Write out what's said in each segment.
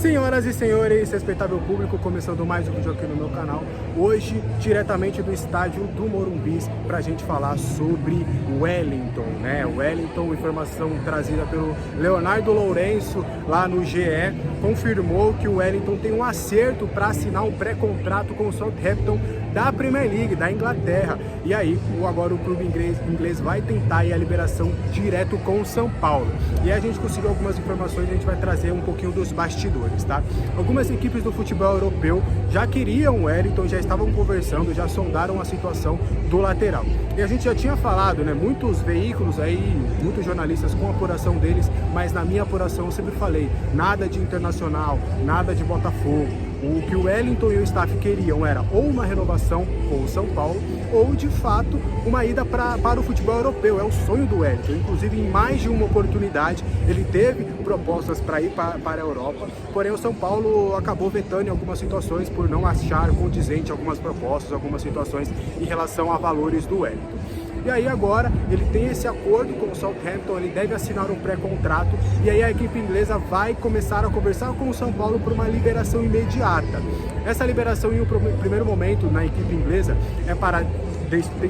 Senhoras e senhores, respeitável público, começando mais um vídeo aqui no meu canal. Hoje, diretamente do estádio do Morumbi, para a gente falar sobre Wellington, né? Wellington, informação trazida pelo Leonardo Lourenço lá no GE, confirmou que o Wellington tem um acerto para assinar um pré-contrato com o Southampton da Premier League, da Inglaterra. E aí, agora o clube inglês vai tentar a liberação direto com o São Paulo. E aí a gente conseguiu algumas informações, a gente vai trazer um pouquinho dos bastidores, tá? Algumas equipes do futebol europeu já queriam o Wellington, já estavam conversando, já sondaram a situação do lateral. E a gente já tinha falado, né? Muitos veículos aí, muitos jornalistas com a apuração deles, mas na minha apuração eu sempre falei, nada de Internacional, nada de Botafogo. O que o Wellington e o staff queriam era ou uma renovação com o São Paulo, ou de fato uma ida para o futebol europeu. É o sonho do Wellington. Inclusive, em mais de uma oportunidade, ele teve propostas para ir para a Europa, porém o São Paulo acabou vetando em algumas situações por não achar condizente algumas propostas, algumas situações em relação a valores do Wellington. E aí agora ele tem esse acordo com o Southampton, ele deve assinar um pré-contrato e aí a equipe inglesa vai começar a conversar com o São Paulo por uma liberação imediata. Essa liberação em um primeiro momento na equipe inglesa é para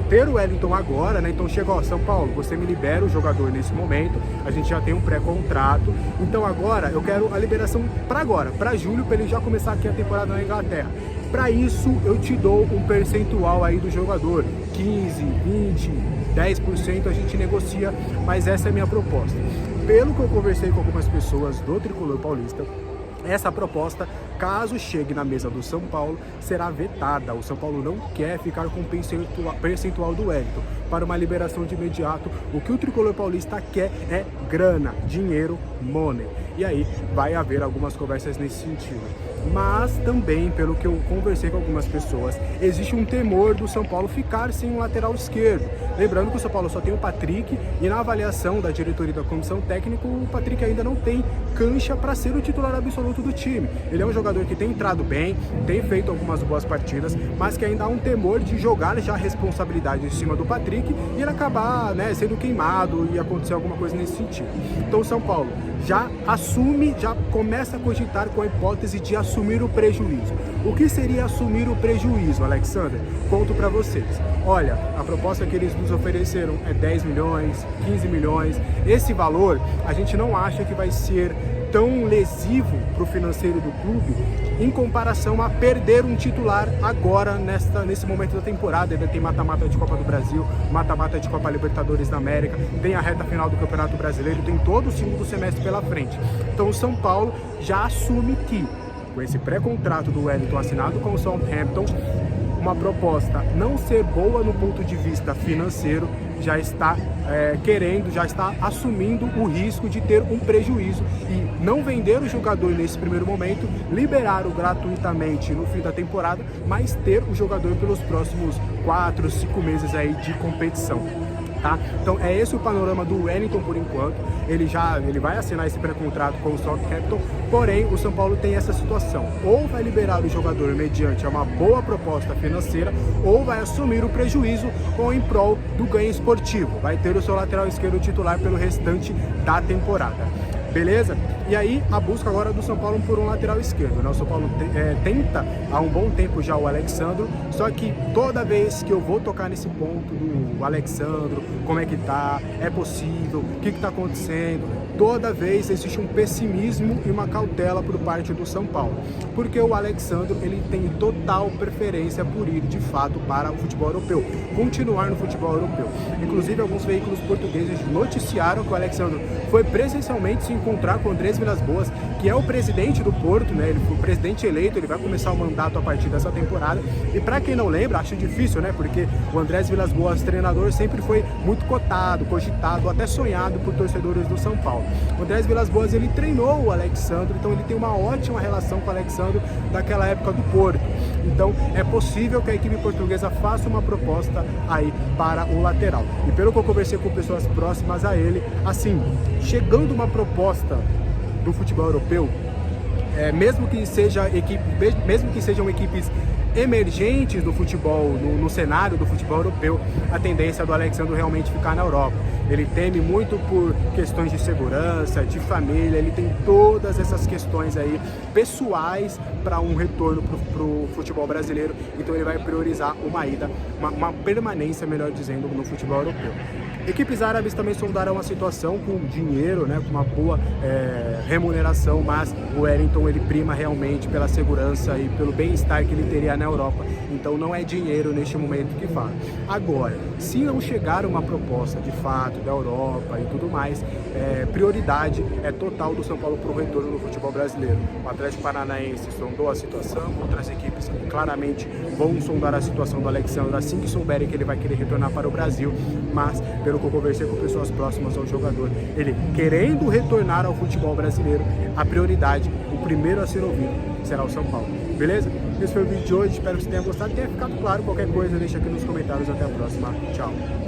ter o Wellington agora, né? Então chega, ó, São Paulo, você me libera o jogador nesse momento, a gente já tem um pré-contrato, então agora eu quero a liberação para agora, para julho, para ele já começar aqui a temporada na Inglaterra. Para isso eu te dou um percentual aí do jogador, 15, 20, 10% a gente negocia, mas essa é a minha proposta. Pelo que eu conversei com algumas pessoas do Tricolor Paulista, essa proposta, caso chegue na mesa do São Paulo, será vetada. O São Paulo não quer ficar com o percentual do Wellington. Para uma liberação de imediato, o que o Tricolor Paulista quer é grana, dinheiro, money. E aí vai haver algumas conversas nesse sentido. Mas também, pelo que eu conversei com algumas pessoas, existe um temor do São Paulo ficar sem um lateral esquerdo. Lembrando que o São Paulo só tem o Patrick e na avaliação da diretoria e da comissão técnica, o Patrick ainda não tem cancha para ser o titular absoluto do time. Ele é um jogador que tem entrado bem, tem feito algumas boas partidas, mas que ainda há um temor de jogar já a responsabilidade em cima do Patrick e ele acabar, né, sendo queimado e acontecer alguma coisa nesse sentido. Então o São Paulo já assume, já começa a cogitar com a hipótese de assumir o prejuízo. O que seria assumir o prejuízo, Alexander? Conto para vocês. Olha, a proposta que eles nos ofereceram é 10 milhões, 15 milhões. Esse valor a gente não acha que vai ser tão lesivo para o financeiro do clube em comparação a perder um titular agora nesse momento da temporada. Ainda tem mata-mata de Copa do Brasil, mata-mata de Copa Libertadores da América, tem a reta final do Campeonato Brasileiro, tem todo o segundo semestre pela frente. Então o São Paulo já assume que, com esse pré-contrato do Wellington assinado com o Southampton, uma proposta não ser boa no ponto de vista financeiro, já está já está assumindo o risco de ter um prejuízo e não vender o jogador nesse primeiro momento, liberá-lo gratuitamente no fim da temporada, mas ter o jogador pelos próximos 4, 5 meses aí de competição. Tá? Então é esse o panorama do Wellington por enquanto. Ele vai assinar esse pré-contrato com o Southampton, porém o São Paulo tem essa situação: ou vai liberar o jogador mediante uma boa proposta financeira, ou vai assumir o prejuízo em prol do ganho esportivo. Vai ter o seu lateral esquerdo titular pelo restante da temporada. Beleza? E aí a busca agora do São Paulo por um lateral esquerdo, né? O São Paulo tenta há um bom tempo já o Alexandro, só que toda vez que eu vou tocar nesse ponto do Alexandro, como é que tá, é possível, o que tá acontecendo, toda vez existe um pessimismo e uma cautela por parte do São Paulo, porque o Alexandro ele tem total preferência por ir de fato para o futebol europeu, continuar no futebol europeu. Inclusive alguns veículos portugueses noticiaram que o Alexandro foi presencialmente se encontrar com o Andrés Vilas-Boas, que é o presidente do Porto, né? Ele foi o presidente eleito, ele vai começar o mandato a partir dessa temporada. E para quem não lembra, acho difícil, né? Porque o Andrés Vilas-Boas, treinador, sempre foi muito cotado, cogitado, até sonhado por torcedores do São Paulo. O Andrés Vilas-Boas, ele treinou o Alexandro, então ele tem uma ótima relação com o Alexandro daquela época do Porto. Então é possível que a equipe portuguesa faça uma proposta aí para o lateral. E pelo que eu conversei com pessoas próximas a ele, assim, chegando uma proposta do futebol europeu, mesmo que sejam equipes emergentes do futebol, no cenário do futebol europeu, a tendência do Alex Sandro realmente ficar na Europa. Ele teme muito por questões de segurança, de família, ele tem todas essas questões aí pessoais para um retorno para o futebol brasileiro, então ele vai priorizar uma permanência, melhor dizendo, no futebol europeu. Equipes árabes também sondaram a situação com dinheiro, né, com uma boa remuneração, mas o Wellington ele prima realmente pela segurança e pelo bem-estar que ele teria na Europa, então não é dinheiro neste momento que fala. Agora, se não chegar uma proposta de fato da Europa e tudo mais, prioridade é total do São Paulo para o retorno no futebol brasileiro. O Atlético Paranaense sondou a situação, outras equipes claramente vão sondar a situação do Alex Sandro assim que souberem que ele vai querer retornar para o Brasil, mas pelo que eu conversei com pessoas próximas ao jogador, ele querendo retornar ao futebol brasileiro, a prioridade, o primeiro a ser ouvido, será o São Paulo. Beleza? Esse foi o vídeo de hoje, espero que você tenha gostado e tenha ficado claro. Qualquer coisa deixa aqui nos comentários. Até a próxima. Tchau.